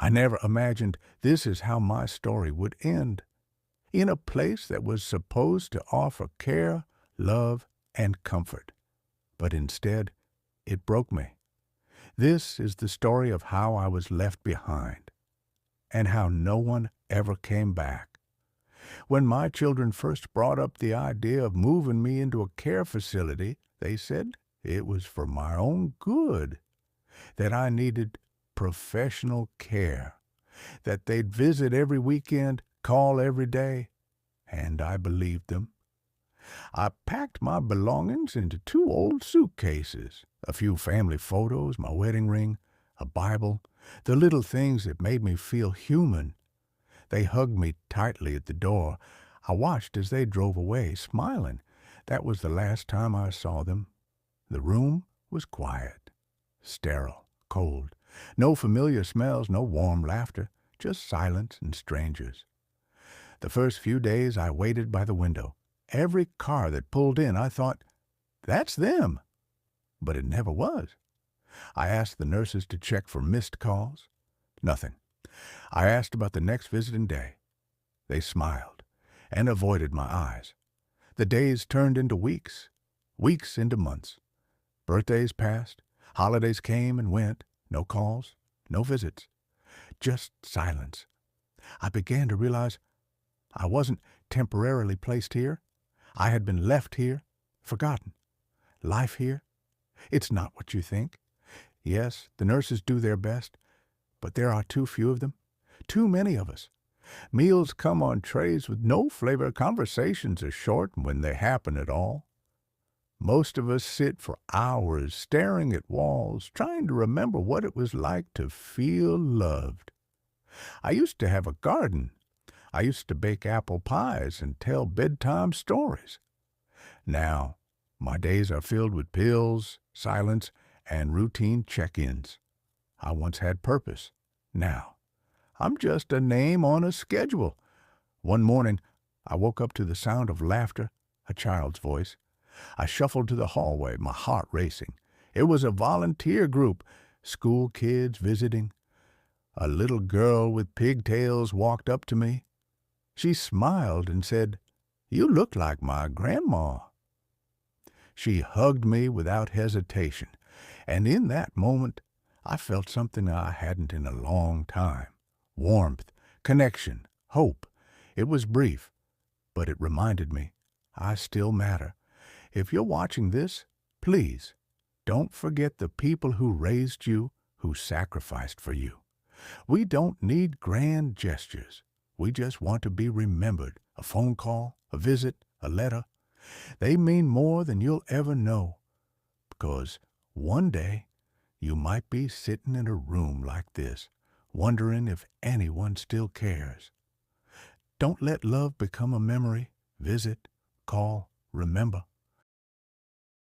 I never imagined this is how my story would end. In a place that was supposed to offer care, love, and comfort. But instead, it broke me. This is the story of how I was left behind and how no one ever came back. When my children first brought up the idea of moving me into a care facility, they said it was for my own good, that I needed professional care, that they'd visit every weekend, call every day, and I believed them. I packed my belongings into 2 old suitcases, a few family photos, my wedding ring, a Bible, the little things that made me feel human. They hugged me tightly at the door. I watched as they drove away, smiling. That was the last time I saw them. The room was quiet, sterile, cold. No familiar smells, no warm laughter, just silence and strangers. The first few days I waited by the window. Every car that pulled in, I thought, that's them. But it never was. I asked the nurses to check for missed calls. Nothing. I asked about the next visiting day. They smiled and avoided my eyes. The days turned into weeks, weeks into months. Birthdays passed, holidays came and went, no calls, no visits, just silence. I began to realize I wasn't temporarily placed here. I had been left here, forgotten. Life here, it's not what you think. Yes, the nurses do their best, but there are too few of them, too many of us. Meals come on trays with no flavor. Conversations are short when they happen at all. Most of us sit for hours staring at walls, trying to remember what it was like to feel loved. I used to have a garden. I used to bake apple pies and tell bedtime stories. Now, my days are filled with pills, silence, and routine check-ins. I once had purpose. Now, I'm just a name on a schedule. One morning, I woke up to the sound of laughter, a child's voice. I shuffled to the hallway, my heart racing. It was a volunteer group, school kids visiting. A little girl with pigtails walked up to me. She smiled and said, "You look like my grandma." She hugged me without hesitation, and in that moment, I felt something I hadn't in a long time. Warmth, connection, hope. It was brief, but it reminded me I still matter. If you're watching this, please don't forget the people who raised you, who sacrificed for you. We don't need grand gestures. We just want to be remembered. A phone call, a visit, a letter. They mean more than you'll ever know. Because one day, you might be sitting in a room like this, wondering if anyone still cares. Don't let love become a memory. Visit, call, remember.